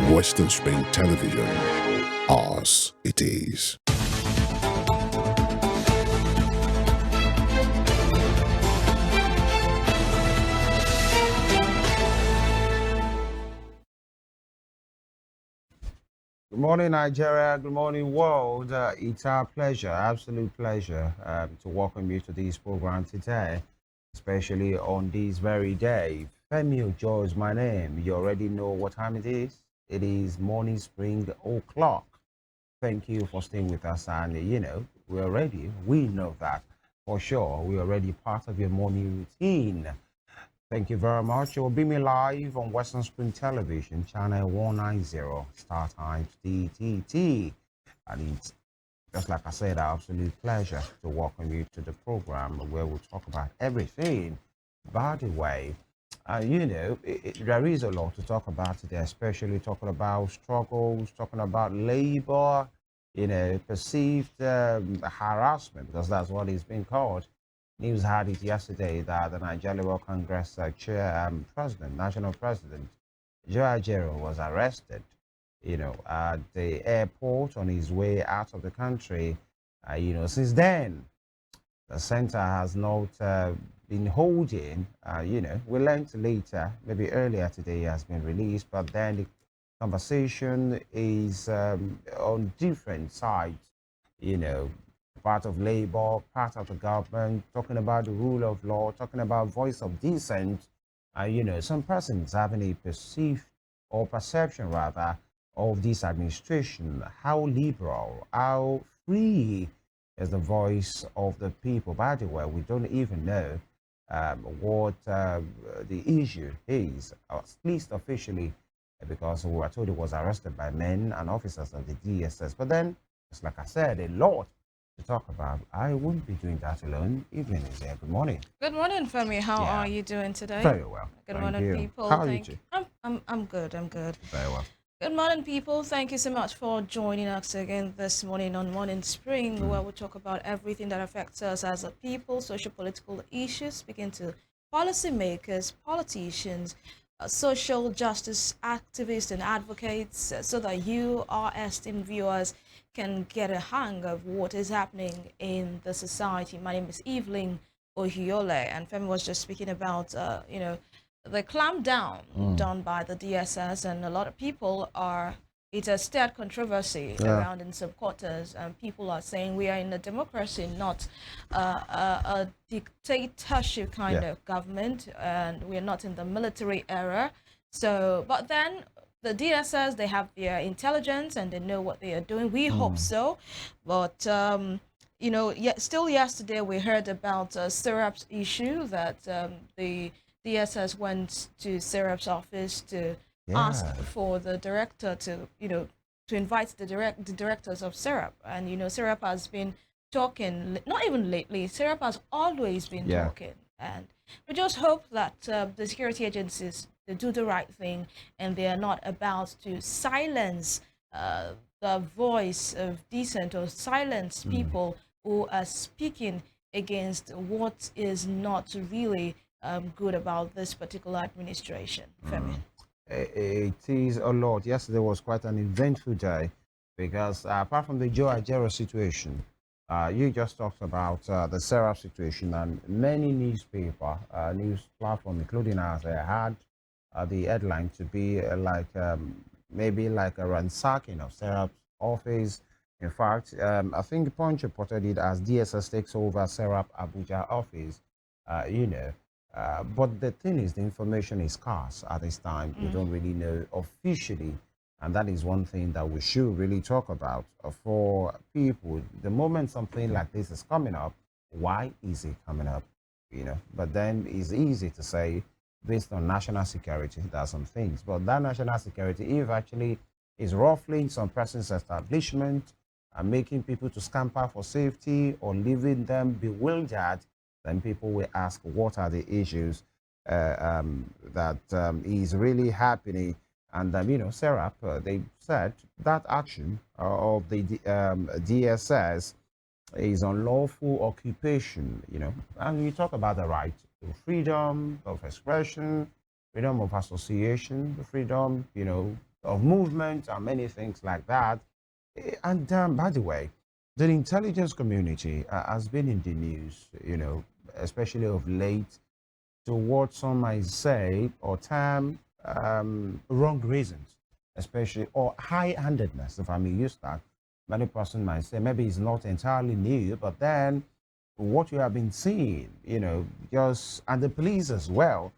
Western Spring Television. Ours it is. Good morning, Nigeria. Good morning, world. It's our pleasure, absolute pleasure, to welcome you to this program today, especially on this very day. Femi Ojo is my name. You already know what time it is. It is morning spring o'clock. Thank you for staying with us. And, we know that for sure. We're already part of your morning routine. Thank you very much. You'll be me live on Western Spring Television, channel 190, Star Times DTT. And it's just like I said, our absolute pleasure to welcome you to the program where we'll talk about everything. By the way, there is a lot to talk about today, especially talking about struggles, talking about labor, perceived harassment, because that's what it's been called. News had it yesterday that the Nigeria Labour Congress president, national president, Joe Ajero was arrested, at the airport on his way out of the country. Since then, the center has not been holding, we learned later, maybe earlier today, he has been released, but then the conversation is on different sides, you know, part of labor, part of the government, talking about the rule of law, talking about voice of dissent. Some persons having a perceived or perception rather of this administration, how liberal, how free is the voice of the people. By the way, we don't even know what the issue is, at least officially, because we were told he was arrested by men and officers of the DSS. But then, just like I said, a lot to talk about. I won't be doing that alone. Evening is here. Good morning. Good morning, Femi. How Yeah, are you doing today? very well. Good Thank morning, you. people. How are you Thank too? I'm good. I'm good. Very well. Good morning, people. Thank you so much for joining us again this morning on Morning Spring, where we talk about everything that affects us as a people, social political issues, speaking to policymakers, politicians, social justice activists and advocates, so that you, our esteemed viewers, can get a hang of what is happening in the society. My name is Evelyn Ohiole, and Femi was just speaking about, the clampdown done by the DSS, and a lot of people are. It has stirred controversy Yeah. around in some quarters, and people are saying we are in a democracy, not a dictatorship kind Yeah. of government, and we are not in the military era. So, but then the DSS, they have their intelligence and they know what they are doing. We hope so, but still yesterday we heard about Syrup's issue that the DSS went to Syrup's office to ask Yeah. for the director to, to invite the directors of Syrup. And, Syrup has been talking, not even lately, Syrup has always been Yeah. talking. And we just hope that the security agencies they do the right thing and they are not about to silence the voice of decent or silence people who are speaking against what is not really good about this particular administration. Femi. It is a lot. Yesterday was quite an eventful day because apart from the Joe Ajero situation, you just talked about the Serap situation, and many news platform, including ours, had the headline to be maybe like a ransacking of Serap's office. In fact, I think Punch reported it as DSS takes over Serap Abuja office. Uh, you know, but the thing is, the information is scarce at this time. We don't really know officially, and that is one thing that we should really talk about for people. The moment something like this is coming up, why is it coming up? But then it's easy to say based on national security, there are some things, but that national security, if actually is ruffling some person's establishment and making people to scamper for safety or leaving them bewildered, then people will ask what are the issues that is really happening. And, Serap, they said that action of the DSS is unlawful occupation, and we talk about the right to freedom of expression, freedom of association, freedom, of movement and many things like that. And by the way, the intelligence community has been in the news, especially of late, to what some might say or term wrong reasons, especially or high-handedness, if I may use that. Many person might say maybe it's not entirely new, but then what you have been seeing, just and the police as well,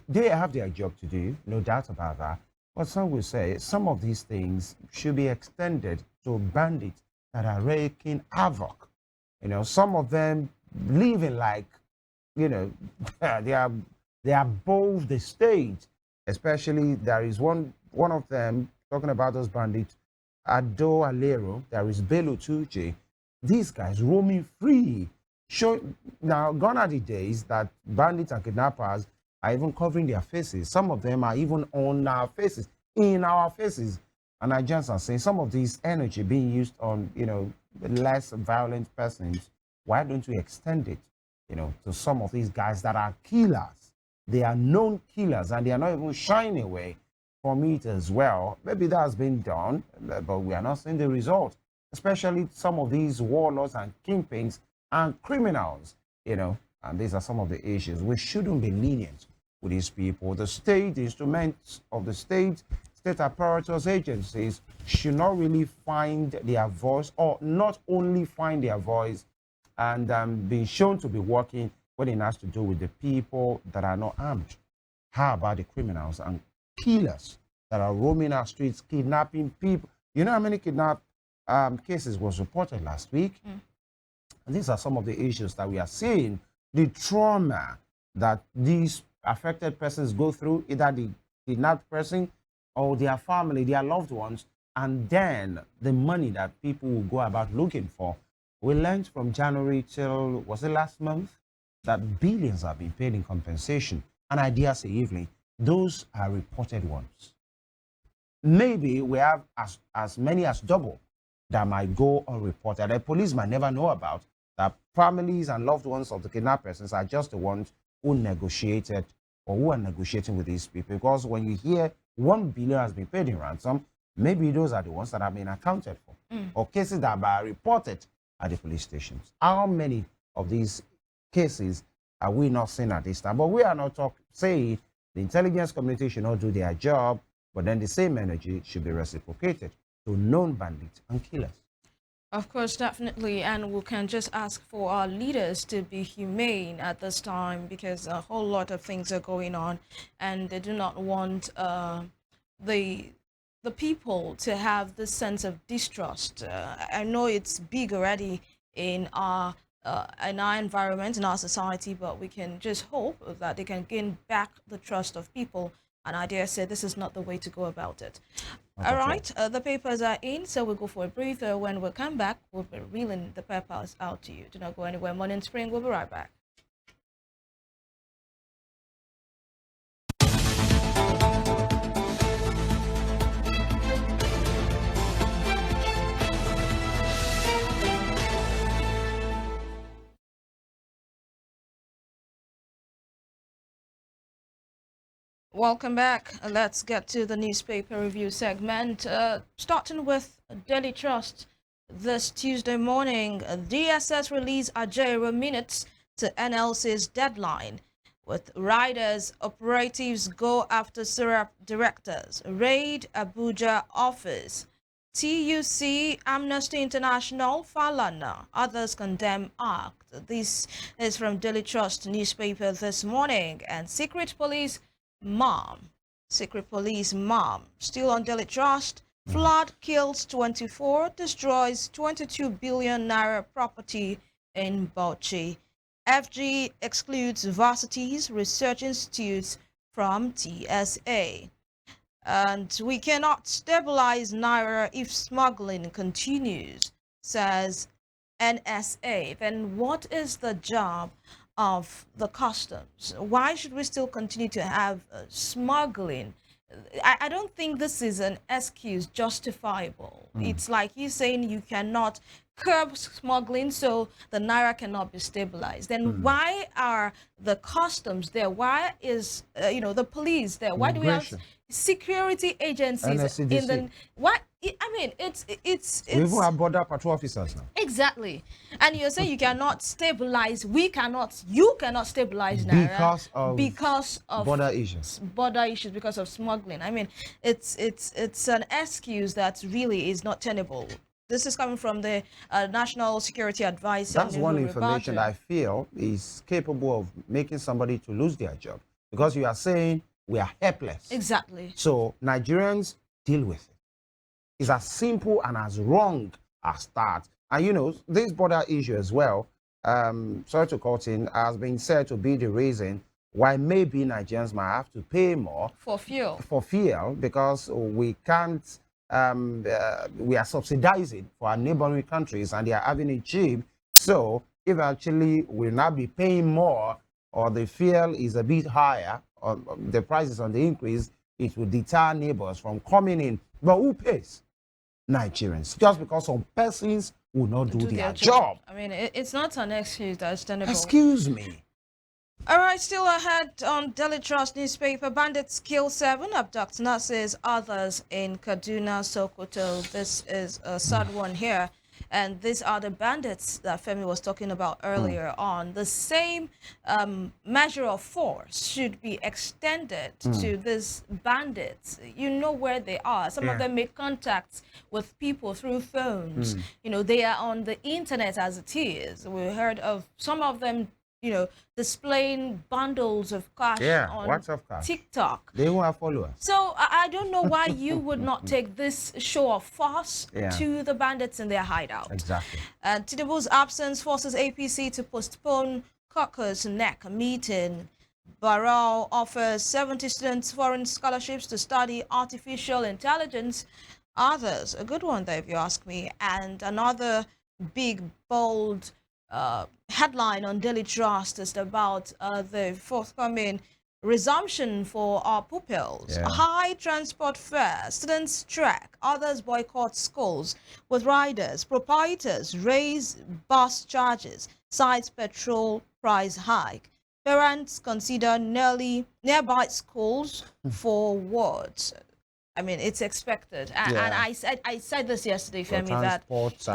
they have their job to do, no doubt about that. But some will say some of these things should be extended to bandits that are wreaking havoc. Some of them living like, they are above the state. Especially there is one of them talking about those bandits, Ado Alero. There is Bello Tuche. These guys roaming free. Now, gone are the days that bandits and kidnappers are even covering their faces. Some of them are even on our faces, in our faces. And Nigerians are saying some of this energy being used on, less violent persons, why don't we extend it, to some of these guys that are killers? They are known killers and they are not even shying away from it as well. Maybe that has been done, but we are not seeing the result, especially some of these warlords and kingpins and criminals, and these are some of the issues. We shouldn't be lenient with these people. The state, the instruments of the state apparatus agencies should not really find their voice, or not only find their voice and being shown to be working when it has to do with the people that are not armed. How about the criminals and killers that are roaming our streets, kidnapping people? You know how many kidnap cases was reported last week? And these are some of the issues that we are seeing, the trauma that these affected persons go through, either the kidnapped person or their family, their loved ones, and then the money that people will go about looking for. We learned from January till, was it last month, that billions have been paid in compensation. And I dare say, evening, those are reported ones. Maybe we have as many as double that might go unreported. The police might never know about. That families and loved ones of the kidnapped persons are just the ones who negotiated or who are negotiating with these people. Because when you hear 1 billion has been paid in ransom, maybe those are the ones that have been accounted for, or cases that are reported at the police stations. How many of these cases are we not seeing at this time? But we are not saying the intelligence community should not do their job, but then the same energy should be reciprocated to known bandits and killers. Of course, definitely, and we can just ask for our leaders to be humane at this time, because a whole lot of things are going on, and they do not want the people to have this sense of distrust. I know it's big already in our environment, in our society, but we can just hope that they can gain back the trust of people. And I dare say this is not the way to go about it. All right, the papers are in, so we'll go for a breather. When we come back, we'll be reeling the papers out to you. Do not go anywhere. Morning Spring, we'll be right back. Welcome back. Let's get to the newspaper review segment, starting with Daily Trust. This Tuesday morning, DSS released Ajero minutes to NLC's deadline, with riders, operatives go after syrup directors, raid Abuja office, TUC, Amnesty International, Falana, others condemn act. This is from Daily Trust newspaper this morning. And Secret Police Mom, still on Daily Trust. Flood kills 24, destroys 22 billion naira property in Bauchi. FG excludes varsities, research institutes from TSA. And we cannot stabilize naira if smuggling continues, says NSA. Then what is the job of the customs? Why should we still continue to have smuggling? I don't think this is an excuse justifiable. It's like he's saying you cannot curb smuggling, so the naira cannot be stabilized. Then why are the customs there? Why is the police there? Why do we have Immigration. security agencies in the? NSCDC. Why? I mean, We even have border patrol officers now. exactly. And you're saying you cannot stabilize. You cannot stabilize naira Because of border issues. because of smuggling. I mean, it's an excuse that really is not tenable. This is coming from the National Security Advisor. That's one Nuhu information Ribadu. that I feel is capable of making somebody to lose their job. Because you are saying we are helpless. Exactly. So Nigerians deal with it. It's as simple and as wrong as that. And this border issue as well, sorry to cut in, has been said to be the reason why maybe Nigerians might have to pay more For fuel. because we can't, we are subsidizing for our neighboring countries and they are having it cheap. So if actually we'll not be paying more or the fuel is a bit higher or the prices on the increase, it will deter neighbors from coming in. But who pays? Nigerians. Just because some persons will not do their job. I mean, it's not an excuse that's tenable. Excuse me. All right, still ahead on Daily Trust newspaper. Bandits kill 7, abduct nurses, others in Kaduna, Sokoto. This is a sad one here. And these are the bandits that Femi was talking about earlier on. The same measure of force should be extended to these bandits. You know where they are. Some of them make contacts with people through phones. They are on the internet as it is. We heard of some of them displaying bundles of cash on WhatsApp cash. TikTok. They won't have followers. So I don't know why you would not take this show of force to the bandits in their hideout. Exactly. Tinubu's absence forces APC to postpone caucus NEC meeting. Barrow offers 70 students foreign scholarships to study artificial intelligence. Others, a good one there if you ask me. And another big, bold headline on Daily Trust is about the forthcoming resumption for our pupils. High transport fare, students trek, others boycott schools, with riders, proprietors raise bus charges, cites petrol price hike. Parents consider nearby schools for wards. I mean, it's expected. And I said this yesterday, Femi, that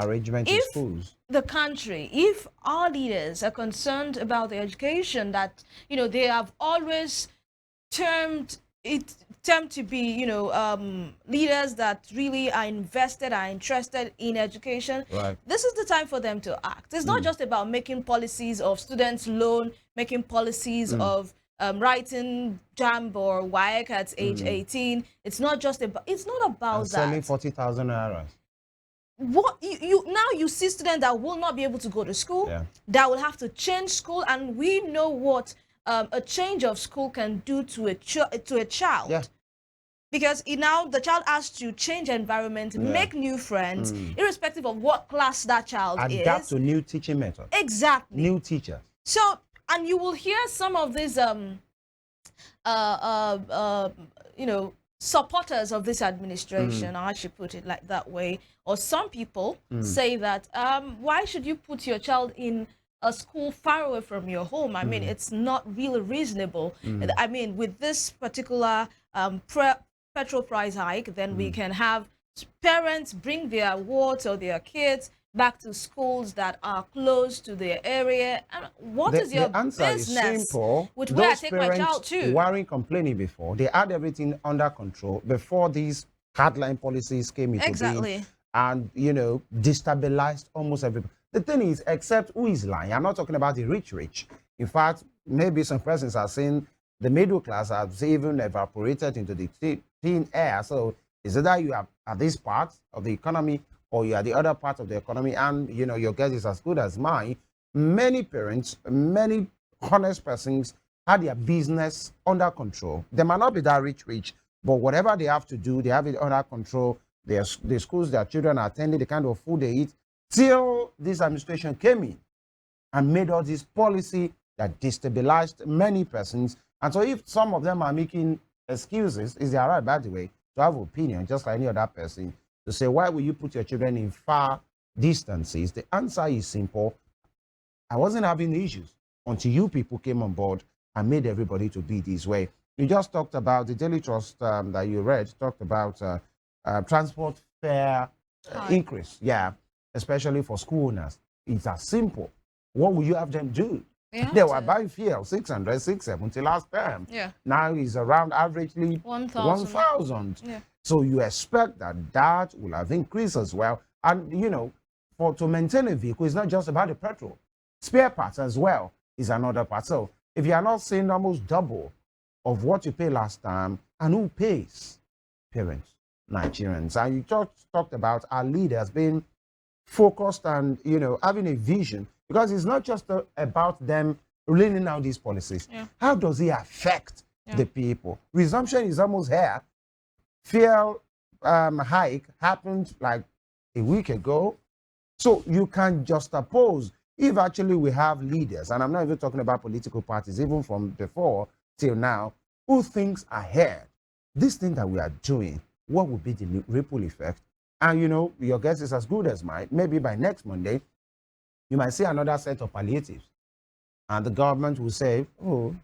arrangement in schools. The country, if our leaders are concerned about the education that, they have always termed to be, leaders that really are invested, are interested in education. Right. This is the time for them to act. It's not just about making policies of students' loan, making policies of writing JAMB or WAEC at age 18. It's not about that. Selling 40,000 naira. What you see students that will not be able to go to school, that will have to change school, and we know what a change of school can do to a child. Because now the child has to change environment, make new friends, irrespective of what class that child is. Adapt to new teaching methods. Exactly. New teachers. So, and you will hear some of these supporters of this administration, I should put it like that way, or some people say that why should you put your child in a school far away from your home? I mean, it's not really reasonable. I mean, with this particular petrol price hike, then we can have parents bring their wards or their kids back to schools that are close to their area. And what is your business? Is simple. With where I take my child to? Weren't complaining before. They had everything under control before these hardline policies came into being, and destabilized almost everybody. The thing is, except who is lying? I'm not talking about the rich. In fact, maybe some persons are saying the middle class has even evaporated into the thin air. So is either you are at this part of the economy or you are the other part of the economy, and your guess is as good as mine. Many parents, many honest persons had their business under control. They might not be that rich, but whatever they have to do, they have it under control. The schools their children are attending, the kind of food they eat, till this administration came in and made all this policy that destabilized many persons. And so if some of them are making excuses, is their right, by the way, to have opinion, just like any other person. to say, why will you put your children in far distances? The answer is simple. I wasn't having issues until you people came on board and made everybody to be this way. You just talked about the Daily Trust that you read, talked about transport fare increase. Yeah, especially for school owners. It's as simple. What will you have them do? They were buying fuel 600, 670 last term. Yeah. Now it's around averagely 1,000. Yeah. So you expect that that will have increased as well. And you know, to maintain a vehicle, it's not just about the petrol. Spare parts as well is another part. So if you are not seeing almost double of what you paid last time, and who pays? Parents, Nigerians. And you talked about our leaders being focused and, you know, having a vision, because it's not just about them laying out these policies. Yeah. How does it affect the people? Resumption is almost here. Fuel hike happened like a week ago. So you can just oppose. If actually we have leaders, and I'm not even talking about political parties, even from before till now, who thinks ahead? This thing that we are doing, what would be the ripple effect? And you know, your guess is as good as mine. Maybe by next Monday, you might see another set of palliatives. And the government will say, oh,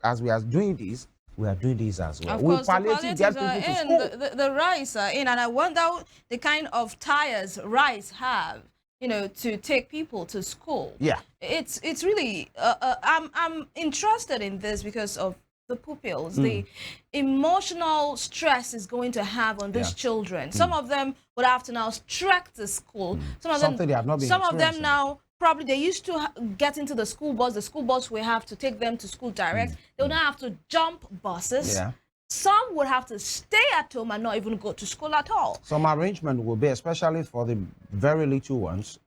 as we are doing this, we are doing this as well. Of course, the palliatives get are people to in, school. the rice are in, and I wonder the kind of tires rice have, you know, to take people to school. Yeah. It's really, I'm interested in this because of the pupils, the emotional stress is going to have on these children. Some of them would have to now trek to school. Some of Something them, they have not been some of them experiencing. now probably they used to get into the school bus. The school bus will have to take them to school direct. They will now have to jump buses. Yeah. Some would have to stay at home and not even go to school at all. Some arrangement will be, especially for the very little ones,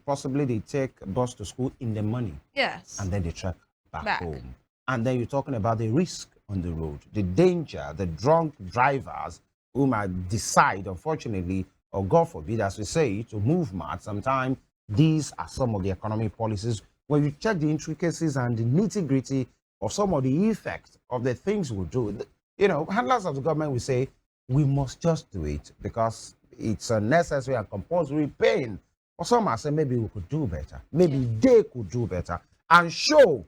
possibly they take a bus to school in the morning. Yes. And then they trek back home. And then you're talking about the risk on the road, the danger, the drunk drivers who might decide, unfortunately, or God forbid, as we say, to move mad. Sometimes these are some of the economic policies. When you check the intricacies and the nitty-gritty of some of the effects of the things we do, you know, handlers of the government will say, we must just do it because it's a necessary and compulsory pain. Or some might say, maybe we could do better. Maybe they could do better. And show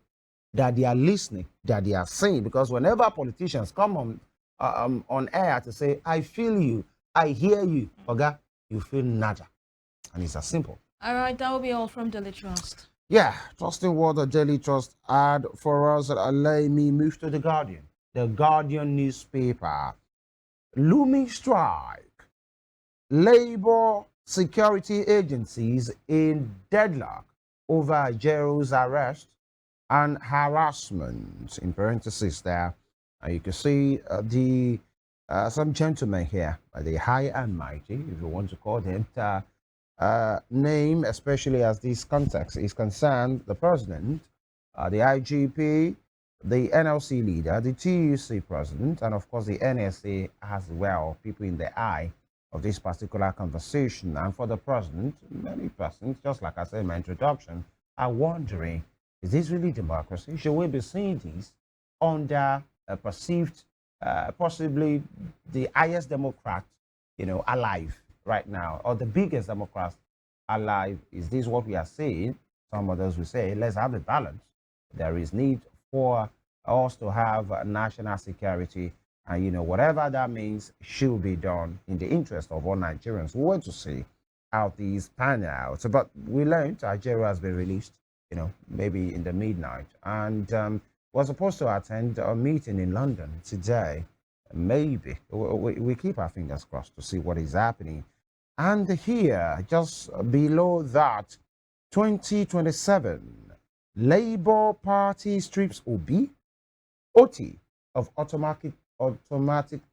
that they are listening, that they are saying, because whenever politicians come on air to say, I feel you, I hear you, Oga, you feel nada. And it's as simple. All right, that will be all from Daily Trust. Yeah, trusting what the Daily Trust had for us. Let me move to The Guardian. The Guardian newspaper. Looming strike. Labor security agencies in deadlock over Ajero's arrest and harassment, in parentheses there. You can see some gentlemen here, the high and mighty, if you want to call them, name, especially as this context is concerned, the president, the IGP, the NLC leader, the TUC president, and of course the NSA as well, people in the eye of this particular conversation. And for the president, many persons, just like I said in my introduction, are wondering, is this really democracy? Should we be seeing this under a perceived, possibly the highest Democrat, you know, alive right now, or the biggest Democrat alive? Is this what we are saying? Some others will say, let's have a balance. There is need for us to have national security, and you know, whatever that means should be done in the interest of all Nigerians. We want to see how these pan out. But we learned Nigeria has been released, you know, maybe in the midnight, and was supposed to attend a meeting in London today. Maybe we keep our fingers crossed to see what is happening. And here, just below that, 2027, Labour Party strips OT of automatic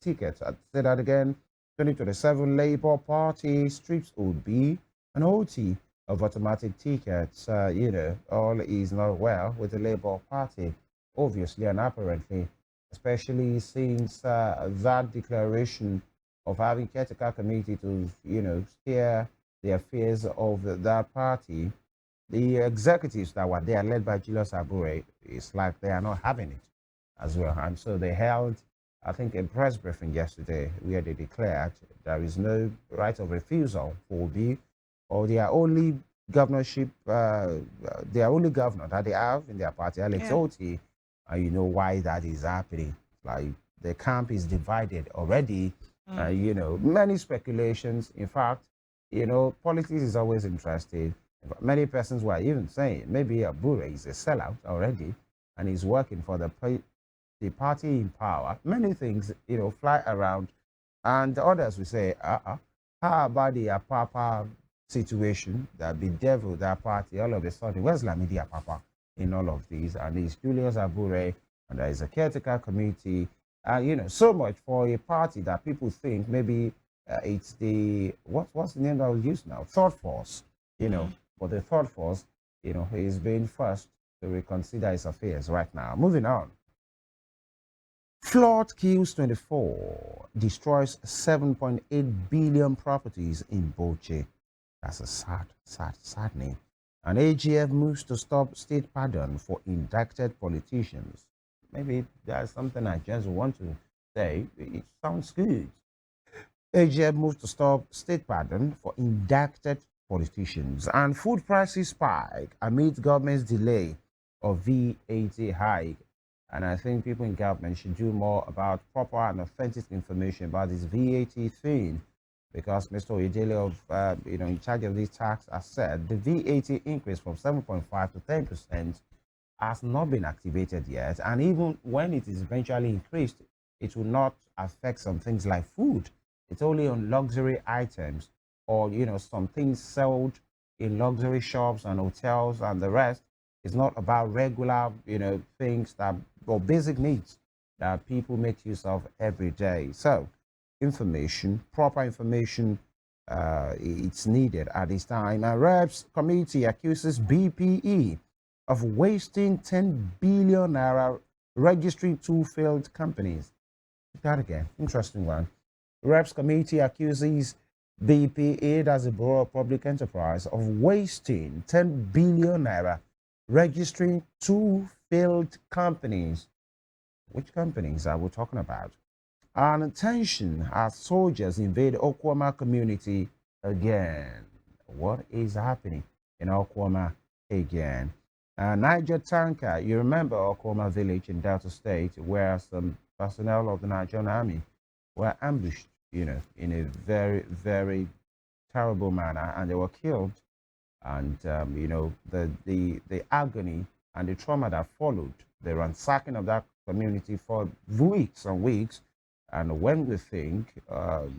tickets. I'd say that again. 2027, Labour Party strips and OT of automatic tickets. You know, all is not well with the Labour Party, obviously and apparently, especially since that declaration of having caretaker committee to, you know, steer the affairs of that party. The executives that were there, led by Julius Abure, it's like they are not having it as well. And so they held I think, a press briefing yesterday where they declared there is no right of refusal for Obi, or their only governorship, their only governor that they have in their party, Alex Yeah. Oti, and you know why that is happening. Like the camp is divided already. You know, many speculations. In fact, you know, politics is always interesting. Many persons were even saying maybe Abure is a sellout already and he's working for the party in power. Many things, you know, fly around. And others will say, how about the Apapa situation, that the devil, that party, all of a sudden, where's Lamidi Apapa in all of these? And it's Julius Abure, and there is a caretaker committee. You know, so much for a party that people think maybe it's the, what's the name that was used now? Third force, you know. But the third force, you know, is being forced to reconsider his affairs right now. Moving on. Flood kills 24, destroys 7.8 billion properties in Boche. That's a sad name. And AGF moves to stop state pardon for indicted politicians. Maybe that's something I just want to say. It sounds good. AGF moves to stop state pardon for indicted politicians. And food prices spike amid government's delay of VAT hike. And I think people in government should do more about proper and authentic information about this VAT thing, because Mr. Oyedele you know, in charge of this tax has said the VAT increase from 7.5 to 10% has not been activated yet, and even when it is eventually increased, it will not affect some things like food. It's only on luxury items, or you know, some things sold in luxury shops and hotels and the rest. It's not about regular, you know, things that, or basic needs that people make use of every day. So, information, proper information, it's needed at this time. And Reps Committee accuses BPE of wasting 10 billion naira registering two failed companies. That again, interesting one. Reps Committee accuses BPE, as a Bureau of Public Enterprise, of wasting 10 billion naira registering two failed companies. Which companies are we talking about? And tension as soldiers invade Okwama community again. What is happening in Okwama again? Niger tanker, you remember Okwama village in Delta State, where some personnel of the Nigerian army were ambushed, you know, in a very, very terrible manner, and they were killed. And you know, the agony and the trauma that followed the ransacking of that community for weeks and weeks. And when we think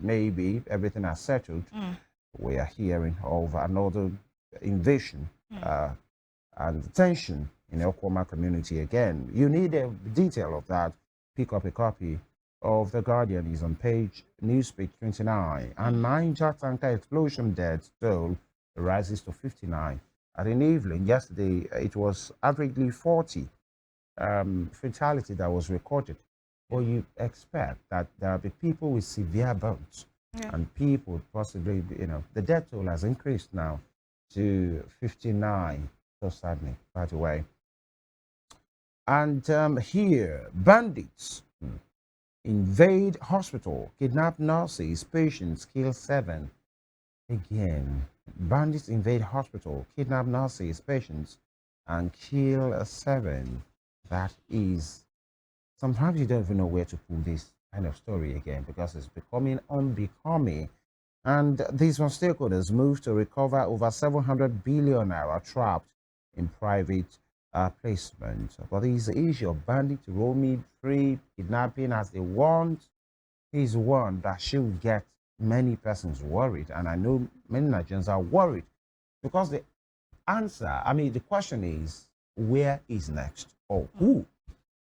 maybe everything has settled, we are hearing of another invasion and tension in the Okwama community again. You need a detail of that. Pick up a copy of The Guardian. Is on page newspage 29. And Niger tanker explosion deaths toll rises to 59. At in evening yesterday, it was averagely 40 fatality that was recorded. Well, you expect that there will be people with severe burns, and people possibly, you know, the death toll has increased now to 59, so sadly, by the way. And here, bandits invade hospital, kidnap nurses, patients, kill 7. Again, bandits invade hospital, kidnap nurses, patients, and kill 7. That is, sometimes you don't even know where to pull this kind of story again, because it's becoming unbecoming. And these one stakeholders move to recover over 700 billion naira trapped in private placement. But this issue of bandits roaming free, kidnapping as they want, is one that should get many persons worried. And I know many Nigerians are worried, because the answer, I mean, the question is, where is next? Or who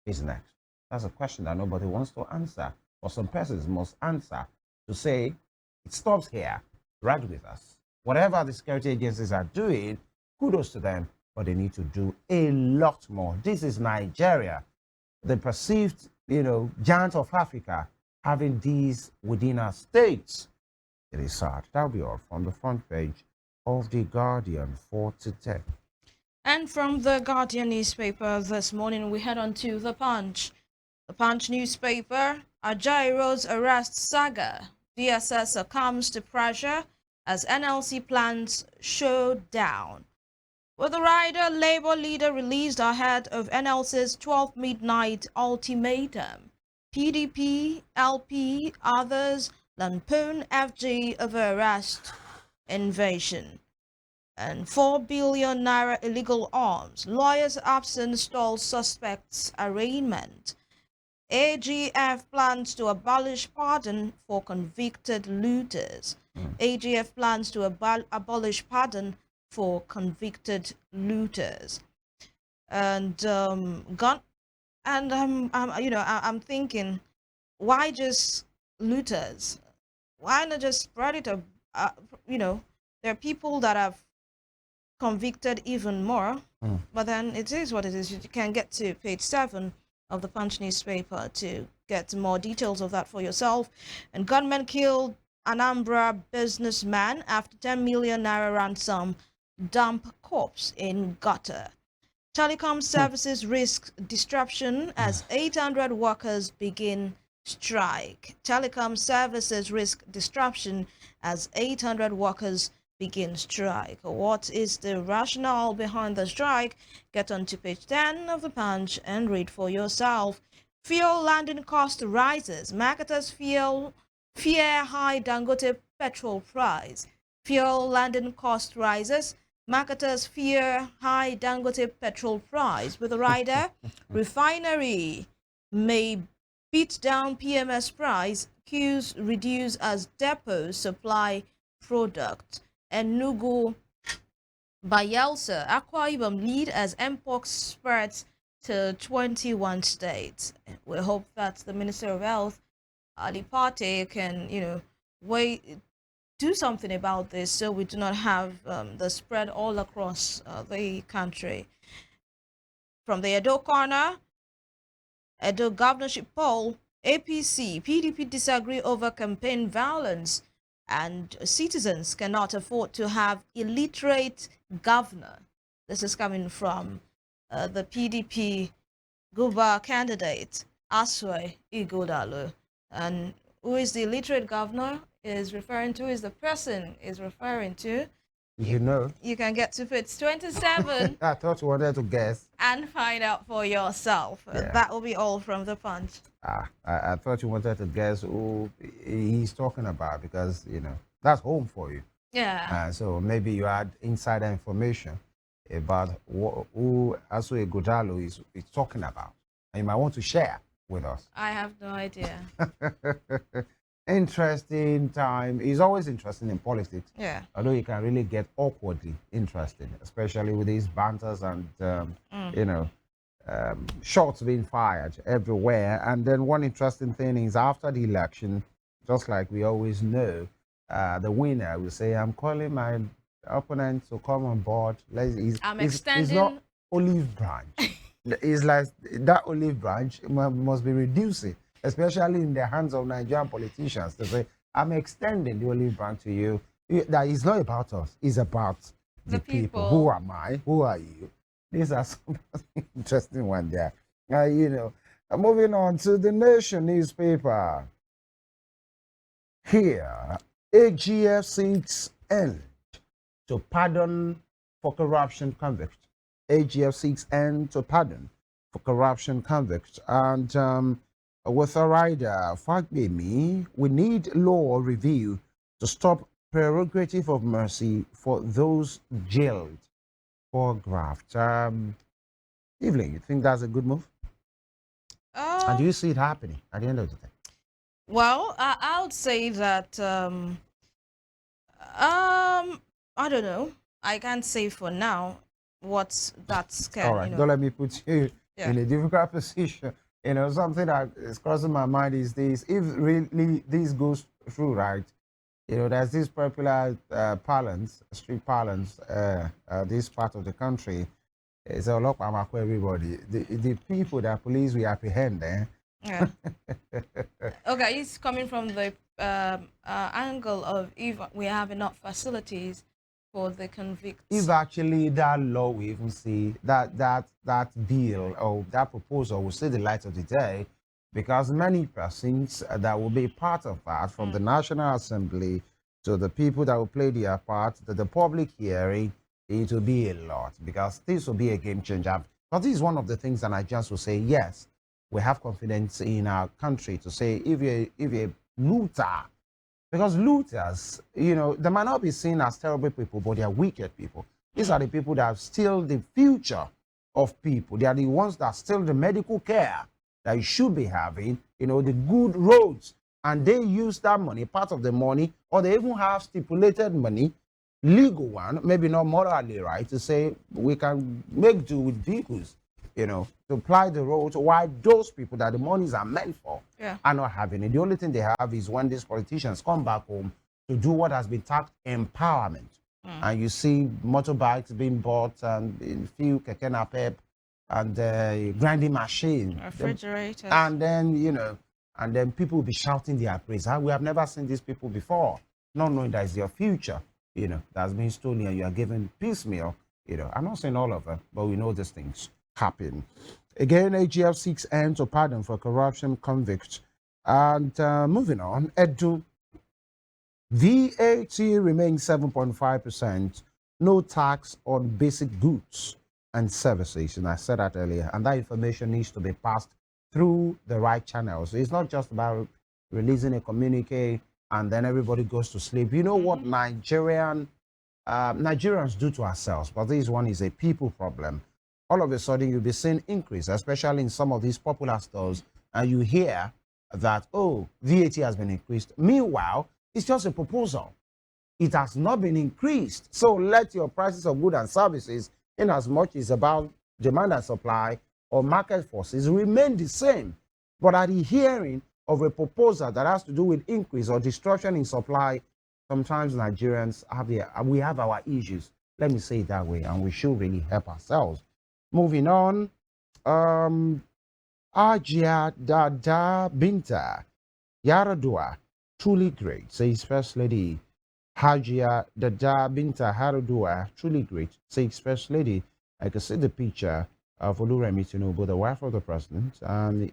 is next? That's a question that nobody wants to answer, or some persons must answer to say, it stops here, right with us. Whatever the security agencies are doing, kudos to them, but they need to do a lot more. This is Nigeria, the perceived, you know, giant of Africa, having these within our states. It is sad. That'll be all from the front page of The Guardian for today. And from the Guardian newspaper this morning, we head on to the Punch. The Punch newspaper, Ajairo's arrest saga. DSS succumbs to pressure as NLC plans show down. With the rider, Labour leader released ahead of NLC's 12 midnight ultimatum. PDP, LP, others lampoon FG over arrest invasion. And 4 billion naira illegal arms. Lawyers absent stalls suspects arraignment. AGF plans to abolish pardon for convicted looters. AGF plans to abolish pardon for convicted looters. And I'm thinking, why just looters? Why not just spread it? There are people that have convicted even more, but then it is what it is. You can get to page 7 of the Punch newspaper to get more details of that for yourself. And gunmen killed Anambra businessman after 10 million naira ransom, dump corpse in gutter. Telecom services risk disruption as 800 workers begin strike. Telecom services risk disruption as 800 workers begin strike. What is the rationale behind the strike? Get on to page 10 of the Punch and read for yourself. Fuel landing cost rises. Marketers fear high Dangote petrol price. Fuel landing cost rises. Marketers fear high Dangote petrol price. With a rider, refinery may beat down PMS price. Queues reduce as depots supply product. And Nugu Bayelsa, Akwa Ibom lead as Mpox spreads to 21 states. We hope that the Minister of Health, Ali Pate, can, do something about this so we do not have the spread all across the country. From the Edo corner, Edo governorship poll, APC, PDP disagree over campaign violence, and citizens cannot afford to have illiterate governor. This is coming from the PDP Guba candidate, Aswe Igodalo. And who is the illiterate governor is referring to, is the person is referring to. You can get to page 27. I thought you wanted to guess. And find out for yourself. Yeah. That will be all from the Punch. I thought you wanted to guess who he's talking about because, that's home for you. Yeah. So maybe you had insider information about who Aswe Godalo is talking about. And you might want to share with us. I have no idea. Interesting time. It's always interesting in politics. Yeah. Although it can really get awkwardly interesting, especially with these banters and, shots being fired everywhere. And then one interesting thing is after the election, just like we always know, the winner will say, I'm calling my opponent to come on board. Extending. It's not olive branch. It's like that olive branch must be reducing, especially in the hands of Nigerian politicians, to say, I'm extending the olive branch to you. That is not about us. It's about the people. Who am I? Who are you? These are some interesting ones there. Moving on to the Nation newspaper. Here, AGF seeks end to pardon for corruption convict. AGF seeks end to pardon for corruption convict. And with a rider, Fagbemi, we need law review to stop prerogative of mercy for those jailed for graft. Evelyn, you think that's a good move? And do you see it happening at the end of the day? Well, I would say that I don't know. I can't say for now what that's all right. Don't let me put you in a difficult position. Something that is crossing my mind is this: if really this goes through, right? There's this popular parlance, street parlance, this part of the country. It's a lot of everybody. The people that police we apprehend, Yeah. Okay, it's coming from the angle of if we have enough facilities for the convicts. If actually that law we even see that bill or that proposal will see the light of the day, because many persons that will be part of that, from the National Assembly to the people that will play their part, to the public hearing, it will be a lot, because this will be a game changer. But this is one of the things that I just will say, yes, we have confidence in our country to say if you're a looter, because looters, they might not be seen as terrible people, but they are wicked people. These are the people that steal the future of people. They are the ones that steal the medical care that you should be having, the good roads. And they use that money, part of the money, or they even have stipulated money, legal one, maybe not morally right, to say we can make do with vehicles, to apply the roads, while those people that the monies are meant for are not having it. The only thing they have is when these politicians come back home to do what has been tagged empowerment. And you see motorbikes being bought and few keke napep and grinding machine, refrigerators, and then people will be shouting their praise. We have never seen these people before, not knowing that it's your future, that's been stolen and you are given piecemeal. I'm not saying all of them, but we know these things happen. Again, AGF seeks end to pardon for corruption convict. And moving on, Edu, VAT remains 7.5%, no tax on basic goods and services. And I said that earlier, and that information needs to be passed through the right channels. It's not just about releasing a communique and then everybody goes to sleep. You know what Nigerians do to ourselves, but this one is a people problem. All of a sudden, you'll be seeing increase, especially in some of these popular stores, and you hear that, oh, VAT has been increased. Meanwhile, it's just a proposal. It has not been increased. So let your prices of goods and services, in as much as about demand and supply or market forces, remain the same. But at the hearing of a proposal that has to do with increase or disruption in supply, sometimes Nigerians we have our issues. Let me say it that way, and we should really help ourselves. Moving on, Ajia Dada Binta Yaradua, truly great, says First Lady. Hajia Dada Binta Yaradua, truly great, says First Lady. I can see the picture of Oluremi Tinubu, the wife of the president, and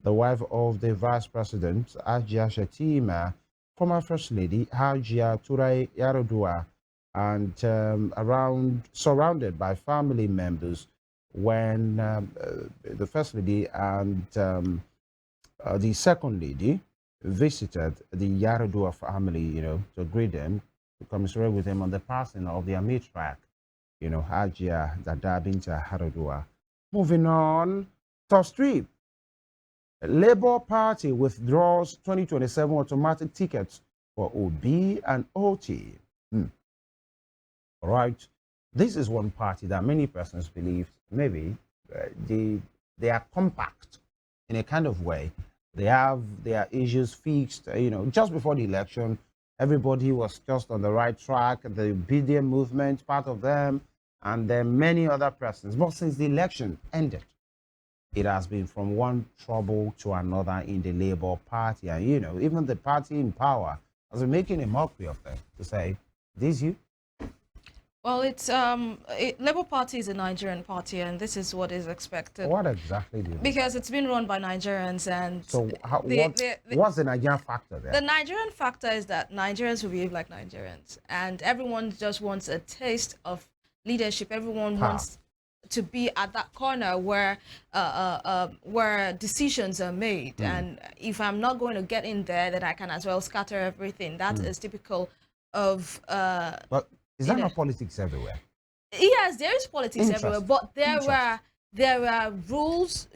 the wife of the vice president, Ajia Shatima, former First Lady, Hajia Turai Yaradua, and surrounded by family members when the First Lady and the Second Lady visited the Yaradua family, to greet them, to commiserate with them on the passing of their matriarch, Hajia Dada Binta Yaradua. Moving on, top strip. Labour Party withdraws 2027 automatic tickets for OB and OT. All right. This is one party that many persons believe maybe they are compact in a kind of way. They have their issues fixed. Just before the election, everybody was just on the right track. The BDM movement, part of them, and then many other persons. But since the election ended, it has been from one trouble to another in the Labour Party. And, even the party in power has been making a mockery of them to say, this you? Well, Labour Party is a Nigerian party, and this is what is expected. What exactly do you mean? Because it's been run by Nigerians, and so what's the Nigerian factor there? The Nigerian factor is that Nigerians will behave like Nigerians, and everyone just wants a taste of leadership. Everyone wants to be at that corner where decisions are made. And if I'm not going to get in there, then I can as well scatter everything. That is typical of. But is that not politics everywhere? Yes, there is politics everywhere, but there are rules,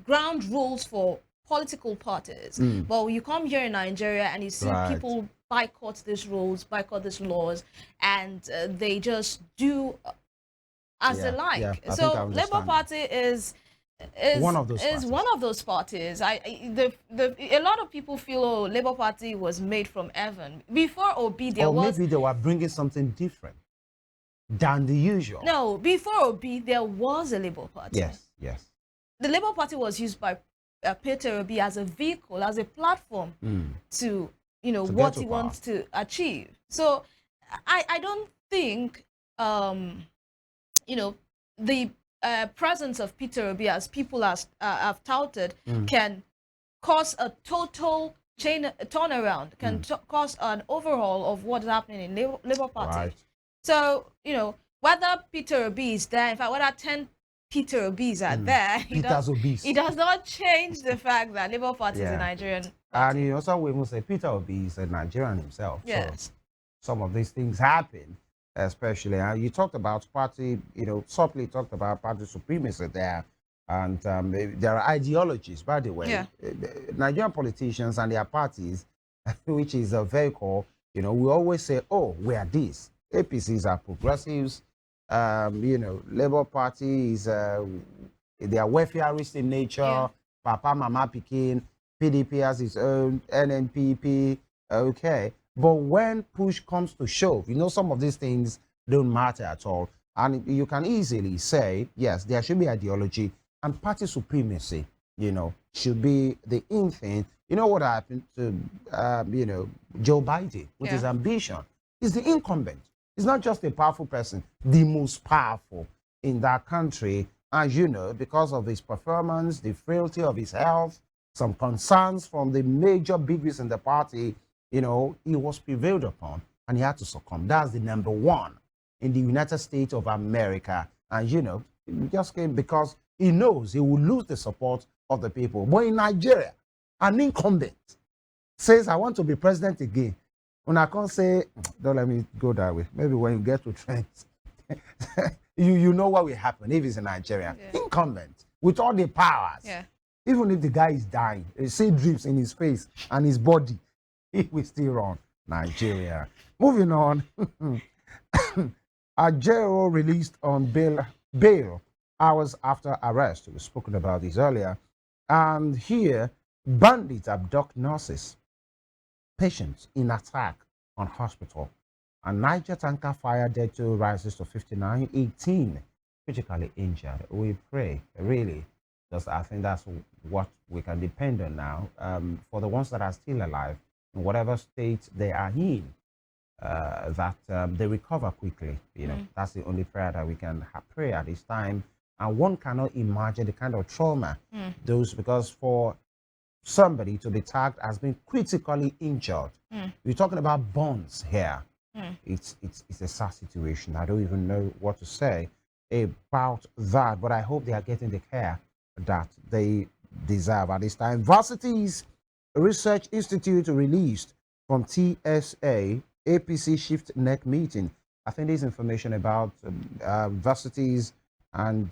ground rules for political parties. But you come here in Nigeria and you see people boycott these rules, boycott these laws, and they just do as they like. Yeah, so Labour Party is one of those parties. A lot of people feel, oh, Labour Party was made from heaven. Before Obi, maybe they were bringing something different than the usual. No, before Obi, there was a Labour Party. Yes. The Labour Party was used by Peter Obi as a vehicle, as a platform to what he wants to achieve. So I don't think the presence of Peter Obi, as people have touted, can cause a total turnaround, can cause an overhaul of what's happening in Labour Party. Right. So, whether Peter Obi is there, in fact, whether 10 Peter Obis are there, it does not change the fact that Labour Party is a Nigerian party. And some women say Peter Obi is a Nigerian himself. Yes. So some of these things happen, especially. You talked about party, softly talked about party supremacy there. And there are ideologies, by the way. Nigerian politicians and their parties, which is a vehicle, we always say, oh, we are this. APCs are progressives. Labour Party is, they are welfareist in nature. Papa, Mama, Pikin. PDP has its own, NNPP. Okay. But when push comes to shove, some of these things don't matter at all. And you can easily say, yes, there should be ideology. And party supremacy, should be the in thing. You know what happened to, Joe Biden with his ambition? He's the incumbent. He's not just a powerful person, the most powerful in that country. And, because of his performance, the frailty of his health, some concerns from the major bigwigs in the party, he was prevailed upon and he had to succumb. That's the number one in the United States of America. And, he just came because he knows he will lose the support of the people. But in Nigeria, an incumbent says, I want to be president again. When I can't say, don't let me go that way. Maybe when you get to trends, you know what will happen if it's in Nigeria. Incumbent, with all the powers. Even if the guy is dying, you see drips in his face and his body, he will still run Nigeria. Moving on. Ajero released on bail hours after arrest. We've spoken about this earlier. And here, bandits abduct nurses, patients in attack on hospital. And Niger tanker fire dead toll rises to 59, 18 critically injured. We pray, really, because I think that's what we can depend on now. For the ones that are still alive, in whatever state they are in, that they recover quickly. That's the only prayer that we can pray at this time. And one cannot imagine the kind of trauma because for somebody to be tagged as being critically injured, we're talking about bonds here. It's a sad situation. I don't even know what to say about that, but I hope they are getting the care that they deserve at this time. Varsities Research Institute released from TSA APC Shift Neck meeting. I think this information about varsities and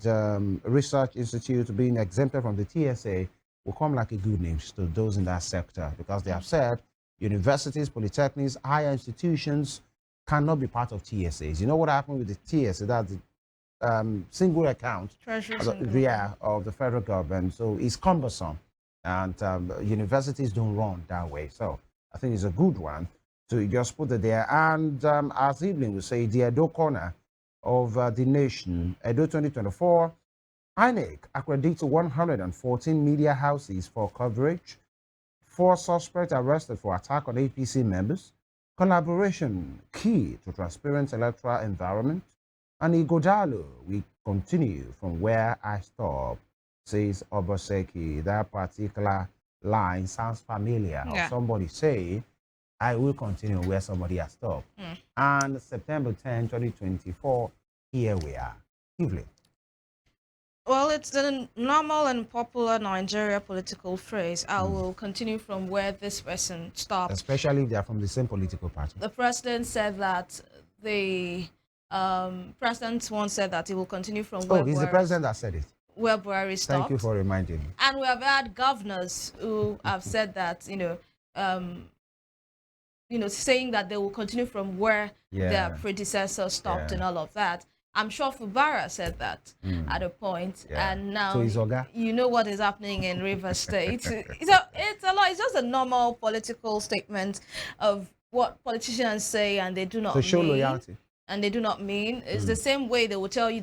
Research Institute being exempted from the TSA will come like a good news to those in that sector, because they have said universities, polytechnics, higher institutions cannot be part of TSAs. You know what happened with the TSA? That's the single account of the federal government. So it's cumbersome, and universities don't run that way. So I think it's a good one to just put it there. And as Evelyn will say, the Edo corner of the nation, Edo 2024, INEC accredits 114 media houses for coverage. 4 suspects arrested for attack on APC members. Collaboration key to transparent electoral environment. And Igodalo, we continue from where I stop, says Oboseki. That particular line sounds familiar. Or somebody say, I will continue where somebody has stopped. And September 10, 2024, here we are. Evelyn. Well, it's the normal and popular Nigeria political phrase. I will continue from where this person stopped. Especially if they are from the same political party. The president said that the president once said that he will continue from where he's the president that said it. Where Buhari stopped. Thank you for reminding me. And we have had governors who have said that, saying that they will continue from where their predecessor stopped and all of that. I'm sure Fubara said that at a point, and now so you know what is happening in Rivers State. It's a lot. It's just a normal political statement of what politicians say, and they do not to show mean. Loyalty. And they do not mean. It's the same way they will tell you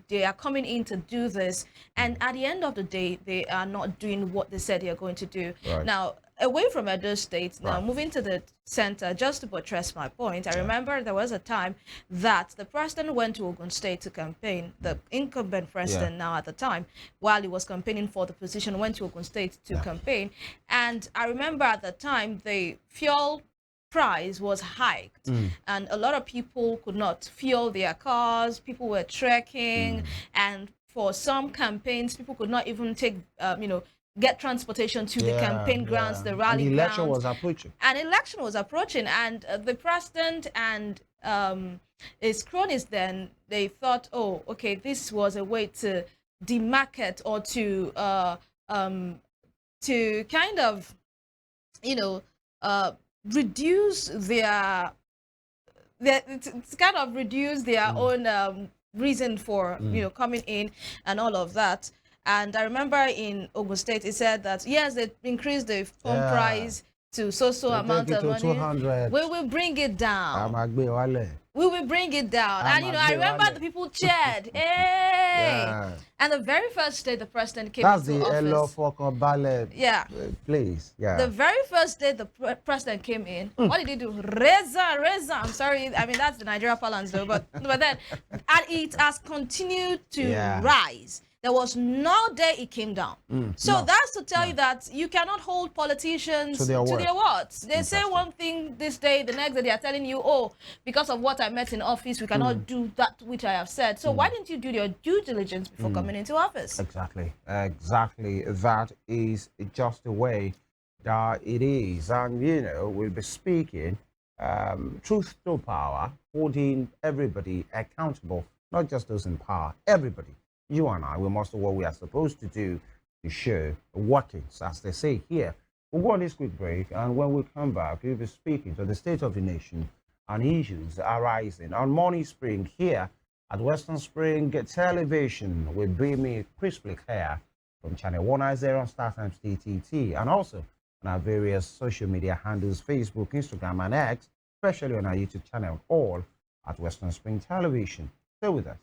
they are coming in to do this, and at the end of the day, they are not doing what they said they are going to do. Right. Now, away from Edo State, now moving to the center, just to buttress my point, I remember there was a time that the president went to Ogun State to campaign. The incumbent president now at the time, while he was campaigning for the position, went to Ogun State to campaign. And I remember at the time, the fuel price was hiked, and a lot of people could not fuel their cars. People were trekking, and for some campaigns, people could not even take, get transportation to the campaign grounds, the rally and the election grounds. was approaching. An election was approaching, and the president and his cronies then, they thought, oh, okay, this was a way to demarket or to kind of, reduce their to kind of reduce their own reason for coming in and all of that. And I remember in Ogun State, it said that yes, they increased the pump price to so amount of money. 200. We will bring it down. We will bring it down. And I remember the people cheered. Hey! And the very first day the president came into office. Yeah. Please. Yeah. The very first day the president came in, what did he do? Reza. I'm sorry. I mean, that's the Nigeria parlance though. But then, and it has continued to rise. There was no day it came down. So that's to tell you that you cannot hold politicians to their words. They say one thing this day, the next day they are telling you, oh, because of what I met in office, we cannot do that which I have said. So why didn't you do your due diligence before coming into office? Exactly. That is just the way that it is. And, we'll be speaking truth to power, holding everybody accountable, not just those in power, everybody. You and I, we must do what we are supposed to do to show workings, as they say here. We'll go on this quick break, and when we come back, we'll be speaking to the state of the nation and issues arising on Morning Spring here at Western Spring Television with Beamy crisply clear from Channel 190 on StarTimes TTT, and also on our various social media handles, Facebook, Instagram, and X, especially on our YouTube channel, all at Western Spring Television. Stay with us.